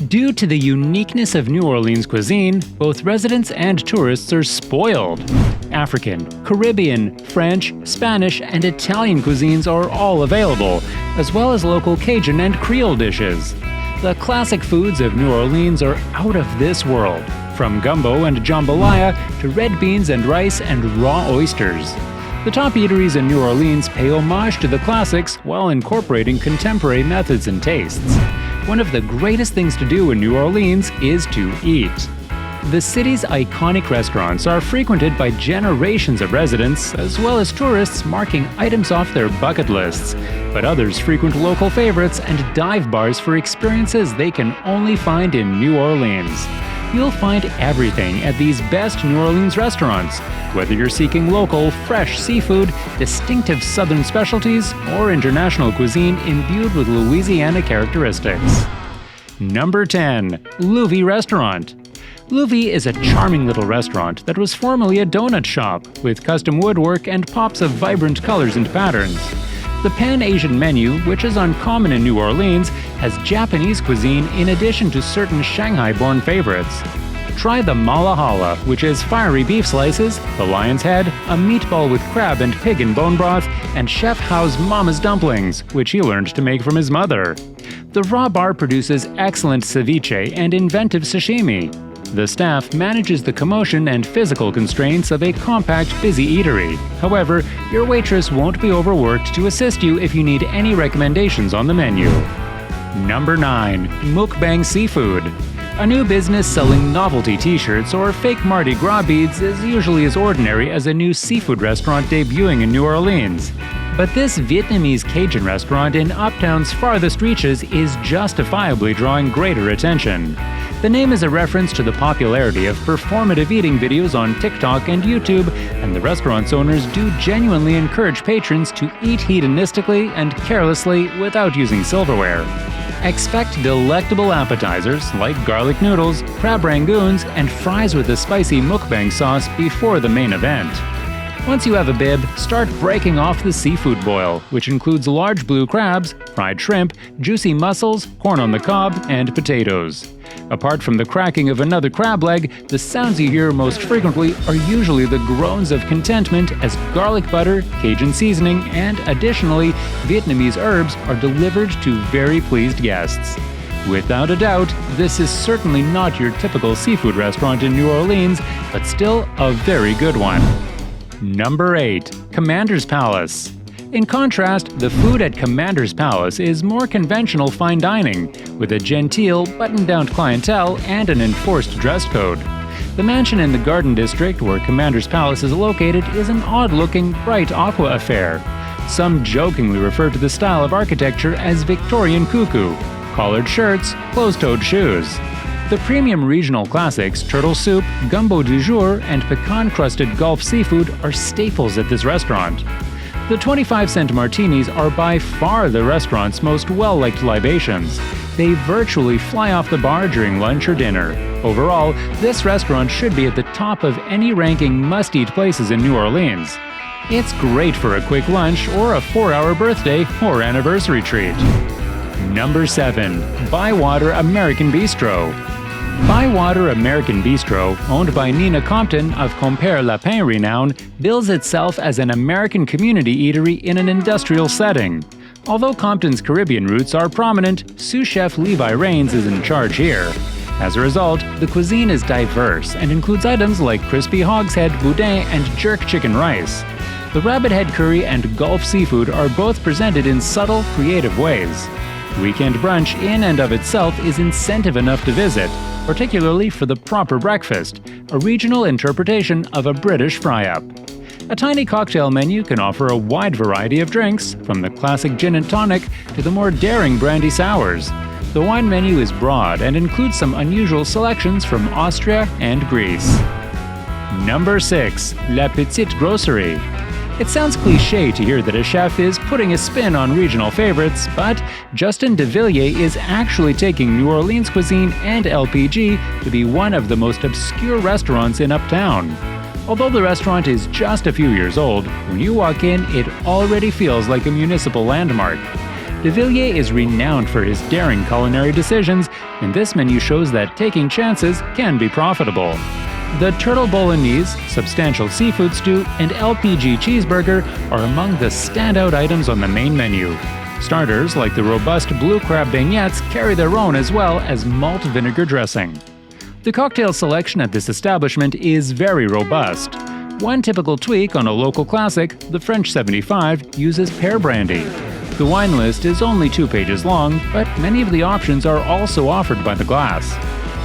Due to the uniqueness of New Orleans cuisine, both residents and tourists are spoiled. African, Caribbean, French, Spanish, and Italian cuisines are all available, as well as local Cajun and Creole dishes. The classic foods of New Orleans are out of this world, from gumbo and jambalaya to red beans and rice and raw oysters. The top eateries in New Orleans pay homage to the classics while incorporating contemporary methods and tastes. One of the greatest things to do in New Orleans is to eat. The city's iconic restaurants are frequented by generations of residents, as well as tourists marking items off their bucket lists. But others frequent local favorites and dive bars for experiences they can only find in New Orleans. You'll find everything at these best New Orleans restaurants, whether you're seeking local, fresh seafood, distinctive southern specialties, or international cuisine imbued with Louisiana characteristics. Number 10. Louvi Restaurant. Louvi is a charming little restaurant that was formerly a donut shop, with custom woodwork and pops of vibrant colors and patterns. The Pan-Asian menu, which is uncommon in New Orleans, has Japanese cuisine in addition to certain Shanghai-born favorites. Try the malahala, which is fiery beef slices, the lion's head, a meatball with crab and pig and bone broth, and Chef Hao's mama's dumplings, which he learned to make from his mother. The raw bar produces excellent ceviche and inventive sashimi. The staff manages the commotion and physical constraints of a compact, busy eatery. However, your waitress won't be overworked to assist you if you need any recommendations on the menu. Number 9. Mukbang Seafood. A new business selling novelty t-shirts or fake Mardi Gras beads is usually as ordinary as a new seafood restaurant debuting in New Orleans. But this Vietnamese Cajun restaurant in Uptown's farthest reaches is justifiably drawing greater attention. The name is a reference to the popularity of performative eating videos on TikTok and YouTube, and the restaurant's owners do genuinely encourage patrons to eat hedonistically and carelessly without using silverware. Expect delectable appetizers like garlic noodles, crab rangoons, and fries with a spicy mukbang sauce before the main event. Once you have a bib, start breaking off the seafood boil, which includes large blue crabs, fried shrimp, juicy mussels, corn on the cob, and potatoes. Apart from the cracking of another crab leg, the sounds you hear most frequently are usually the groans of contentment as garlic butter, Cajun seasoning, and additionally, Vietnamese herbs are delivered to very pleased guests. Without a doubt, this is certainly not your typical seafood restaurant in New Orleans, but still a very good one. Number 8. Commander's Palace. In contrast, the food at Commander's Palace is more conventional fine dining, with a genteel, buttoned-down clientele and an enforced dress code. The mansion in the Garden District, where Commander's Palace is located, is an odd-looking, bright aqua affair. Some jokingly refer to the style of architecture as Victorian cuckoo, collared shirts, closed-toed shoes. The premium regional classics turtle soup, gumbo du jour, and pecan-crusted Gulf seafood are staples at this restaurant. The 25-cent martinis are by far the restaurant's most well-liked libations. They virtually fly off the bar during lunch or dinner. Overall, this restaurant should be at the top of any ranking must-eat places in New Orleans. It's great for a quick lunch or a 4-hour birthday or anniversary treat. Number 7. Bywater American Bistro. Bywater American Bistro, owned by Nina Compton of Compère Lapin renown, bills itself as an American community eatery in an industrial setting. Although Compton's Caribbean roots are prominent, sous chef Levi Rains is in charge here. As a result, the cuisine is diverse and includes items like crispy hogshead, boudin, and jerk chicken rice. The rabbit head curry and Gulf seafood are both presented in subtle, creative ways. Weekend brunch in and of itself is incentive enough to visit, particularly for the proper breakfast, a regional interpretation of a British fry-up. A tiny cocktail menu can offer a wide variety of drinks, from the classic gin and tonic to the more daring brandy sours. The wine menu is broad and includes some unusual selections from Austria and Greece. Number 6. La Petite Grocery. It sounds cliché to hear that a chef is putting a spin on regional favorites, but Justin DeVilliers is actually taking New Orleans cuisine and LPG to be one of the most obscure restaurants in Uptown. Although the restaurant is just a few years old, when you walk in, it already feels like a municipal landmark. DeVilliers is renowned for his daring culinary decisions, and this menu shows that taking chances can be profitable. The turtle bolognese, substantial seafood stew, and LPG cheeseburger are among the standout items on the main menu. Starters like the robust blue crab beignets carry their own, as well as malt vinegar dressing. The cocktail selection at this establishment is very robust. One typical tweak on a local classic, the French 75, uses pear brandy. The wine list is only 2 pages long, but many of the options are also offered by the glass.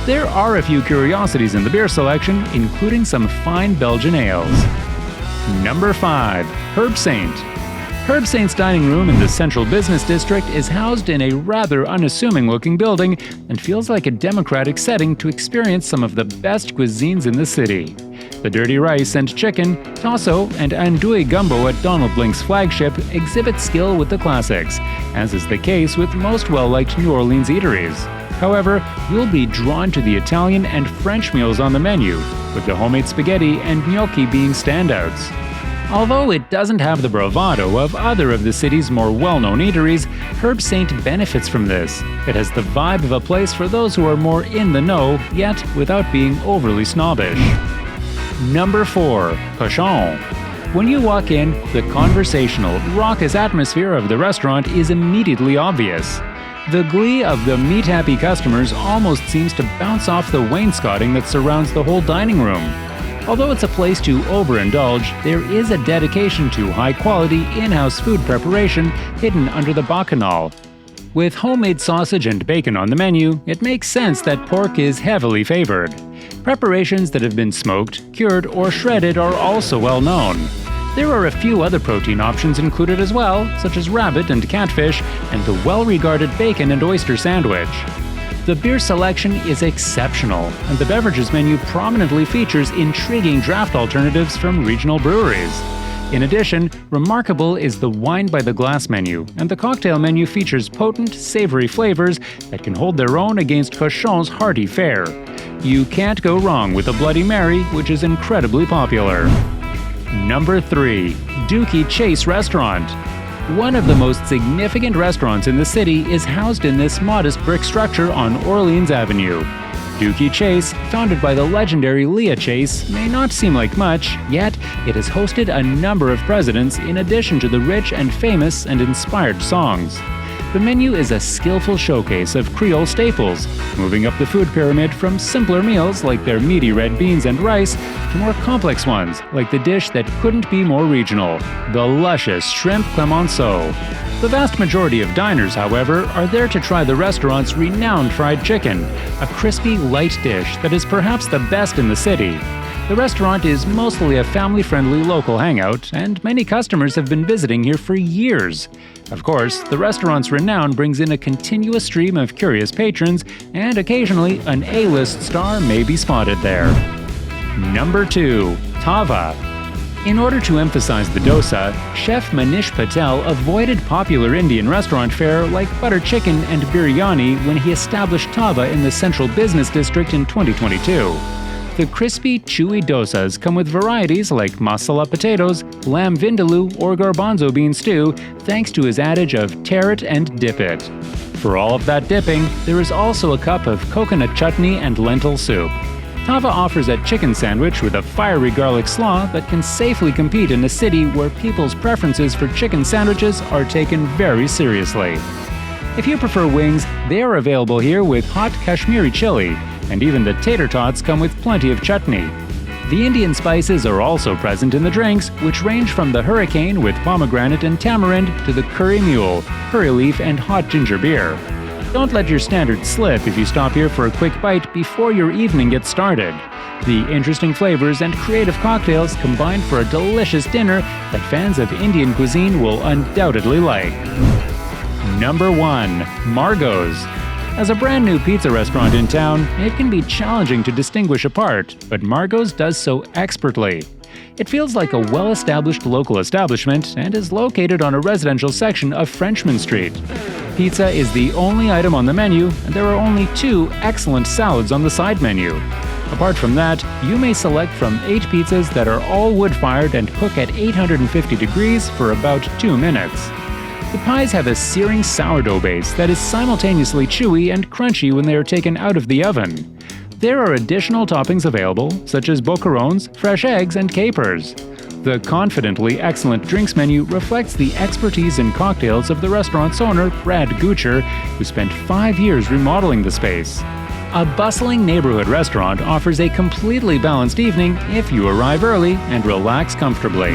There are a few curiosities in the beer selection, including some fine Belgian ales. Number 5. Herb Saint. Herb Saint's dining room in the Central Business District is housed in a rather unassuming-looking building and feels like a democratic setting to experience some of the best cuisines in the city. The dirty rice and chicken, tasso, and andouille gumbo at Donald Blink's flagship exhibit skill with the classics, as is the case with most well-liked New Orleans eateries. However, you'll be drawn to the Italian and French meals on the menu, with the homemade spaghetti and gnocchi being standouts. Although it doesn't have the bravado of other of the city's more well-known eateries, Herb Saint benefits from this. It has the vibe of a place for those who are more in the know, yet without being overly snobbish. Number 4. Cochon. When you walk in, the conversational, raucous atmosphere of the restaurant is immediately obvious. The glee of the meat-happy customers almost seems to bounce off the wainscoting that surrounds the whole dining room. Although it's a place to overindulge, there is a dedication to high-quality in-house food preparation hidden under the bacchanal. With homemade sausage and bacon on the menu, it makes sense that pork is heavily favored. Preparations that have been smoked, cured, or shredded are also well known. There are a few other protein options included as well, such as rabbit and catfish, and the well-regarded bacon and oyster sandwich. The beer selection is exceptional, and the beverages menu prominently features intriguing draft alternatives from regional breweries. In addition, remarkable is the wine by the glass menu, and the cocktail menu features potent, savory flavors that can hold their own against Cochon's hearty fare. You can't go wrong with a Bloody Mary, which is incredibly popular. Number 3. Dooky Chase Restaurant. One of the most significant restaurants in the city is housed in this modest brick structure on Orleans Avenue. Dooky Chase, founded by the legendary Leah Chase, may not seem like much, yet it has hosted a number of presidents in addition to the rich and famous and inspired songs. The menu is a skillful showcase of Creole staples, moving up the food pyramid from simpler meals like their meaty red beans and rice to more complex ones like the dish that couldn't be more regional, the luscious shrimp clemenceau. The vast majority of diners, however, are there to try the restaurant's renowned fried chicken, a crispy, light dish that is perhaps the best in the city. The restaurant is mostly a family-friendly local hangout, and many customers have been visiting here for years. Of course, the restaurant's renown brings in a continuous stream of curious patrons, and occasionally an A-list star may be spotted there. Number 2. Tava. In order to emphasize the dosa, Chef Manish Patel avoided popular Indian restaurant fare like butter chicken and biryani when he established Tava in the Central Business District in 2022. The crispy, chewy dosas come with varieties like masala potatoes, lamb vindaloo, or garbanzo bean stew, thanks to his adage of tear it and dip it. For all of that dipping, there is also a cup of coconut chutney and lentil soup. Tava offers a chicken sandwich with a fiery garlic slaw that can safely compete in a city where people's preferences for chicken sandwiches are taken very seriously. If you prefer wings, they are available here with hot Kashmiri chili, and even the tater tots come with plenty of chutney. The Indian spices are also present in the drinks, which range from the hurricane with pomegranate and tamarind to the curry mule, curry leaf, and hot ginger beer. Don't let your standards slip if you stop here for a quick bite before your evening gets started. The interesting flavors and creative cocktails combine for a delicious dinner that fans of Indian cuisine will undoubtedly like. Number 1. Margos. As a brand new pizza restaurant in town, it can be challenging to distinguish apart, but Margos does so expertly. It feels like a well-established local establishment and is located on a residential section of Frenchman Street. Pizza is the only item on the menu, and there are only 2 excellent salads on the side menu. Apart from that, you may select from 8 pizzas that are all wood-fired and cook at 850 degrees for about 2 minutes. The pies have a searing sourdough base that is simultaneously chewy and crunchy when they are taken out of the oven. There are additional toppings available, such as boquerons, fresh eggs, and capers. The confidently excellent drinks menu reflects the expertise in cocktails of the restaurant's owner, Brad Gucher, who spent 5 years remodeling the space. A bustling neighborhood restaurant offers a completely balanced evening if you arrive early and relax comfortably.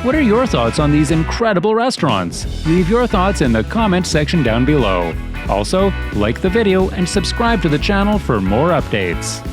What are your thoughts on these incredible restaurants? Leave your thoughts in the comment section down below. Also, like the video and subscribe to the channel for more updates.